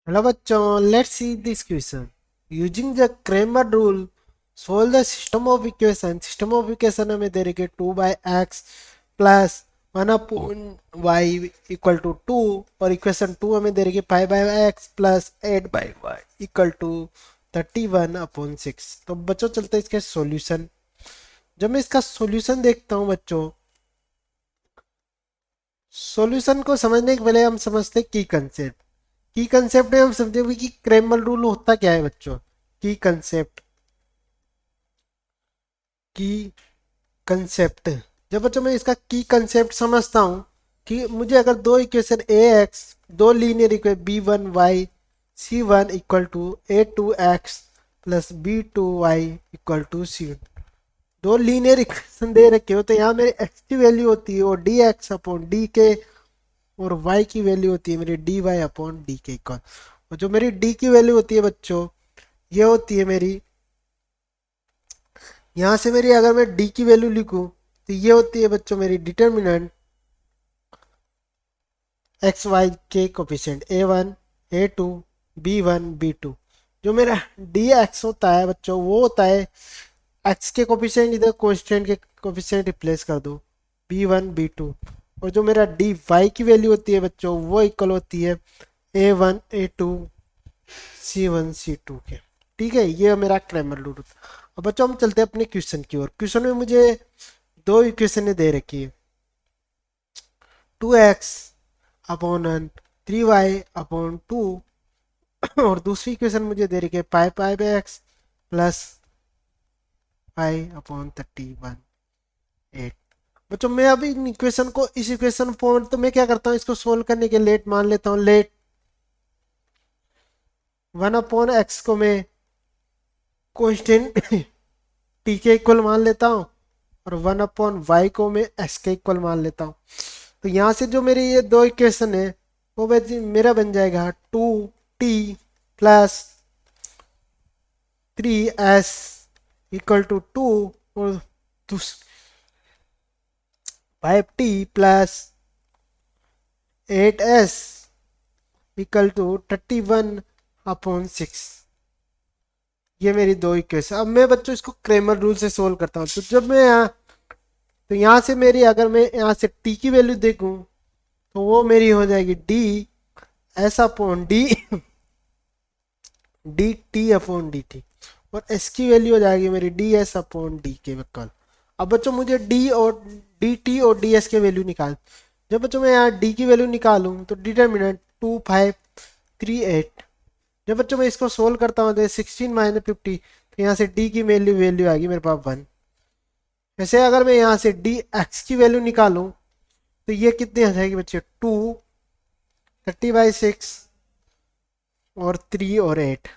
Hello bachon, let's see this question. Using the Kramer rule, solve the system of equation. System of equation हमें दे रखे 2 by x plus 1 upon y equal to 2 और equation 2 हमें दे रखी 5 by x plus 8 by y equal to 31 upon 6. तो बच्चों चलते हैं इसके सॉल्यूशन। जब मैं इसका सॉल्यूशन देखता हूँ बच्चों, सॉल्यूशन को समझने के पहले हम समझते हैं की कंसेप्ट। की कंसेप्ट में हम समझेंगे कि क्रैमर रूल होता क्या है बच्चों। की कंसेप्ट, की कंसेप्ट, जब बच्चों मैं इसका की कंसेप्ट समझता हूँ कि मुझे अगर दो इक्वेशन ए एक्स, दो linear equation b one y c one equal to a two x plus b two y equal to c, दो लीनियर इक्वेशन दे रखे हो तो यहाँ मेरी एक्स की वैल्यू होती है और डी एक्स अपॉन डी के, और y की वैल्यू होती है मेरी डी वाई अपॉन डी के इक्वल। और जो मेरी d की वैल्यू होती है बच्चों, ये होती है मेरी, यहाँ से मेरी अगर मैं d की वैल्यू लिखूं तो ये होती है बच्चों मेरी डिटर्मिनेंट एक्स वाई के coefficient a1 a2 b1 b2। जो मेरा dx होता है बच्चों वो होता है x के कोफिशिएंट, इधर कांस्टेंट के कोफिशिएंट रिप्लेस कर दो b1 b2। और जो मेरा dy की वैल्यू होती है बच्चों वो इक्वल होती है a1 a2 c1 c2 के। ठीक है, ये मेरा क्रैमर रूल। अब बच्चों हम चलते हैं अपने क्वेश्चन की ओर। क्वेश्चन में मुझे दो इक्वेशन दे रखी है, 2x अपॉन 3y अपॉन 2, और दूसरी इक्वेशन मुझे दे रखी है pi pi by x plus pi upon 31 8। बच्चों मैं अभी इन इक्वेशन को, इस इक्वेशन फॉर्म, तो मैं क्या करता हूँ इसको सोल्व करने के लेट मान लेता हूँ, लेट 1 अपॉन एक्स को मैं कांस्टेंट टी के इक्वल मान लेता हूँ और 1 अपॉन वाई को मैं एक्स के इक्वल मान लेता हूँ। तो यहाँ से जो मेरी ये दो इक्वेशन है वो मेरा बन जाएगा 2t plus 3s equal to 2 और 5t plus 8s equal to 31 upon 6। ये मेरी दो इक्वेशन। अब मैं बच्चों इसको क्रैमर रूल से सोल्व करता हूँ। तो जब मैं यहाँ, तो यहाँ से मेरी, अगर मैं यहाँ से टी की वैल्यू देखूँ तो वो मेरी हो जाएगी D S upon D D T upon D T, और एस की वैल्यू हो जाएगी मेरी डी एस अपॉन डी के बकल। अब बच्चों मुझे डी और डी टी और डी एस के वैल्यू निकाल। जब बच्चों मैं यहाँ डी की वैल्यू निकालूँ तो डिटर्मिनेंट 2 5 3 8। जब बच्चों मैं इसको सोल्व करता हूँ तो 16 माइनस 50, तो यहाँ से डी की वैल्यू वैल्यू आएगी मेरे पास 1। वैसे अगर मैं यहाँ से डी एक्स की वैल्यू निकालूँ तो ये कितनी आ जाएगी बच्चे, 2 30/6 और 3 और 8।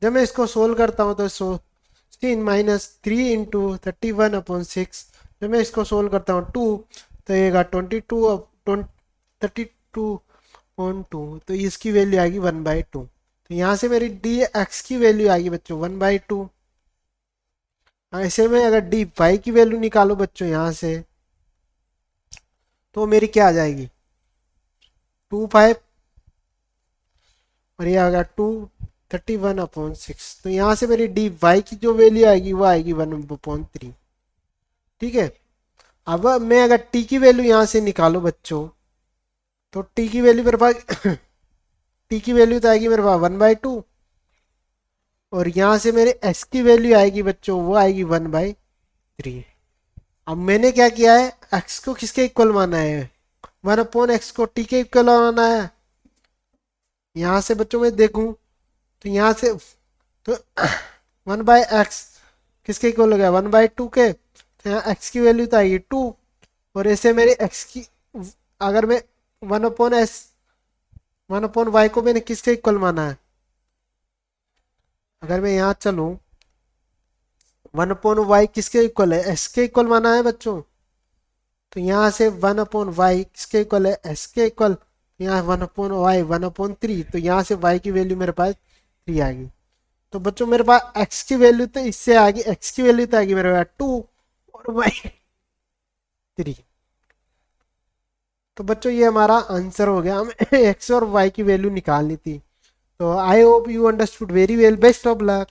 जब मैं इसको सोल्व करता हूँ तो 16 माइनस 3 इंटू 31 अपॉन 6, जब मैं इसको सोल्व करता हूँ 2 तो येगा 22 32/2, तो इसकी वैल्यू आएगी 1/2। तो यहाँ से मेरी डी एक्स की वैल्यू आएगी बच्चों 1/2। ऐसे में अगर डी वाई की वैल्यू निकालो बच्चों यहाँ से तो मेरी क्या आ जाएगी 2 5, और ये आ गया 2 31/6। तो यहाँ से मेरी डी वाई की जो वैल्यू आएगी वो आएगी 1/3। ठीक है, अब मैं अगर टी की वैल्यू यहाँ से निकालो बच्चों तो टी की वैल्यू मेरे पास टी की वैल्यू तो आएगी मेरे पास 1/2, और यहाँ से मेरे एक्स की वैल्यू आएगी बच्चों वो आएगी 1/3। अब मैंने क्या किया है, एक्स को किसके इक्वल माना है, 1/x को टी के इक्वल माना है। यहाँ से बच्चों मैं देखूं तो यहाँ से तो 1/x किसके इक्वल हो गया 1/2 के, तो यहाँ x की वैल्यू तो आएगी 2, और ऐसे मेरे x की, अगर मैं 1/y को मैंने किसके इक्वल माना है, अगर मैं यहाँ चलूँ 1/y किसके इक्वल है, s के इक्वल माना है बच्चों। तो यहाँ से 1/y किसके इक्वल है, s के इक्वल, यहाँ 1/y 1/3, तो यहाँ से y की वैल्यू मेरे पास 3 आ गई। तो बच्चों मेरे पास x की वैल्यू तो इससे आ गई, x की वैल्यू तो आ गई मेरे पास 2 और y 3। तो बच्चों ये हमारा आंसर हो गया, हमें x और y की वैल्यू निकालनी थी। तो I hope you understood very well, best of luck.